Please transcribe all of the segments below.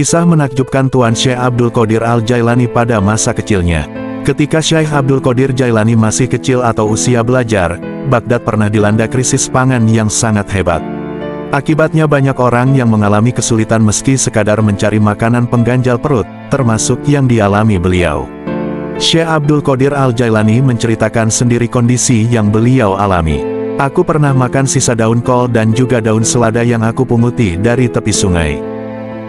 Kisah menakjubkan Tuan Syekh Abdul Qadir Al-Jailani pada masa kecilnya. Ketika Syekh Abdul Qadir Jailani masih kecil atau usia belajar, Baghdad pernah dilanda krisis pangan yang sangat hebat. Akibatnya banyak orang yang mengalami kesulitan meski sekadar mencari makanan pengganjal perut, termasuk yang dialami beliau. Syekh Abdul Qadir Al-Jailani menceritakan sendiri kondisi yang beliau alami. Aku pernah makan sisa daun kol dan juga daun selada yang aku punguti dari tepi sungai.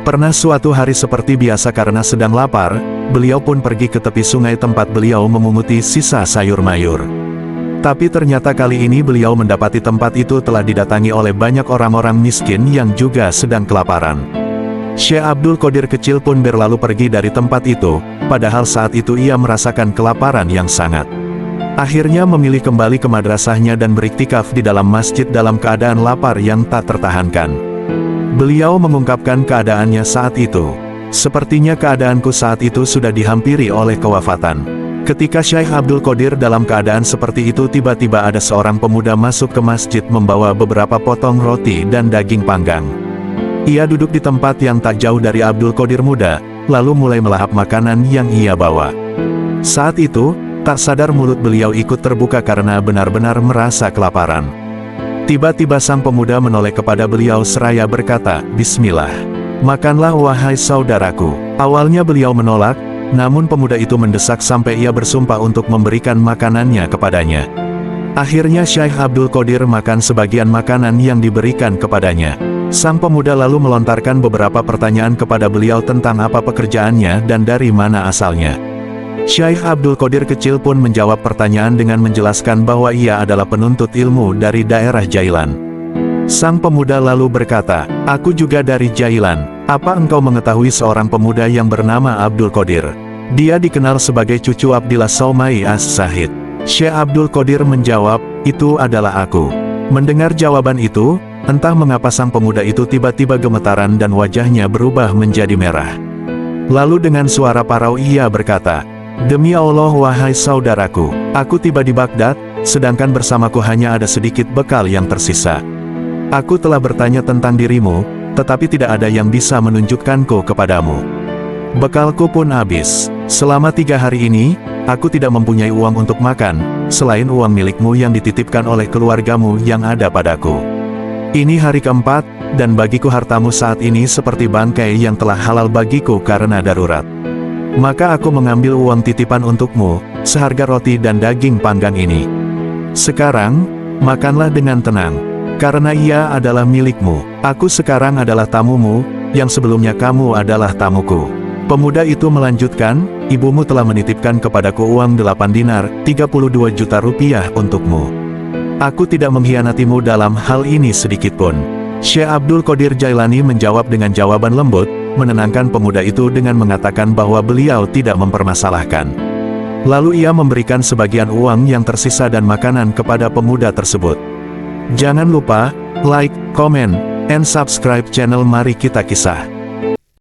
Pernah suatu hari seperti biasa karena sedang lapar, beliau pun pergi ke tepi sungai tempat beliau memunguti sisa sayur mayur. Tapi ternyata kali ini beliau mendapati tempat itu telah didatangi oleh banyak orang-orang miskin yang juga sedang kelaparan. Syekh Abdul Qadir kecil pun berlalu pergi dari tempat itu, padahal saat itu ia merasakan kelaparan yang sangat. Akhirnya memilih kembali ke madrasahnya dan beriktikaf di dalam masjid dalam keadaan lapar yang tak tertahankan. Beliau mengungkapkan keadaannya saat itu. Sepertinya keadaanku saat itu sudah dihampiri oleh kewafatan. Ketika Syekh Abdul Qadir dalam keadaan seperti itu tiba-tiba ada seorang pemuda masuk ke masjid membawa beberapa potong roti dan daging panggang. Ia duduk di tempat yang tak jauh dari Abdul Qadir muda, lalu mulai melahap makanan yang ia bawa. Saat itu, tak sadar mulut beliau ikut terbuka karena benar-benar merasa kelaparan. Tiba-tiba sang pemuda menoleh kepada beliau seraya berkata, "Bismillah. Makanlah wahai saudaraku." Awalnya beliau menolak, namun pemuda itu mendesak sampai ia bersumpah untuk memberikan makanannya kepadanya. Akhirnya Syekh Abdul Qadir makan sebagian makanan yang diberikan kepadanya. Sang pemuda lalu melontarkan beberapa pertanyaan kepada beliau tentang apa pekerjaannya dan dari mana asalnya. Syekh Abdul Qadir kecil pun menjawab pertanyaan dengan menjelaskan bahwa ia adalah penuntut ilmu dari daerah Jailan. Sang pemuda lalu berkata, "Aku juga dari Jailan. Apa engkau mengetahui seorang pemuda yang bernama Abdul Qadir? Dia dikenal sebagai cucu Abdillah Saumai As-Sahid." Syekh Abdul Qadir menjawab, "Itu adalah aku." Mendengar jawaban itu, entah mengapa sang pemuda itu tiba-tiba gemetaran dan wajahnya berubah menjadi merah. Lalu dengan suara parau ia berkata, "Demi Allah wahai saudaraku, aku tiba di Baghdad, sedangkan bersamaku hanya ada sedikit bekal yang tersisa. Aku telah bertanya tentang dirimu, tetapi tidak ada yang bisa menunjukkanku kepadamu. Bekalku pun habis. Selama 3 hari ini, aku tidak mempunyai uang untuk makan, selain uang milikmu yang dititipkan oleh keluargamu yang ada padaku. Ini hari keempat, dan bagiku hartamu saat ini seperti bangkai yang telah halal bagiku karena darurat. Maka aku mengambil uang titipan untukmu, seharga roti dan daging panggang ini. Sekarang, makanlah dengan tenang, karena ia adalah milikmu. Aku sekarang adalah tamumu, yang sebelumnya kamu adalah tamuku." Pemuda itu melanjutkan, "Ibumu telah menitipkan kepadaku uang 8 dinar, 32 juta rupiah untukmu. Aku tidak mengkhianatimu dalam hal ini sedikitpun." Syekh Abdul Qadir Jailani menjawab dengan jawaban lembut, menenangkan pemuda itu dengan mengatakan bahwa beliau tidak mempermasalahkan. Lalu ia memberikan sebagian uang yang tersisa dan makanan kepada pemuda tersebut. Jangan lupa, like, comment, and subscribe channel Mari Kita Kisah.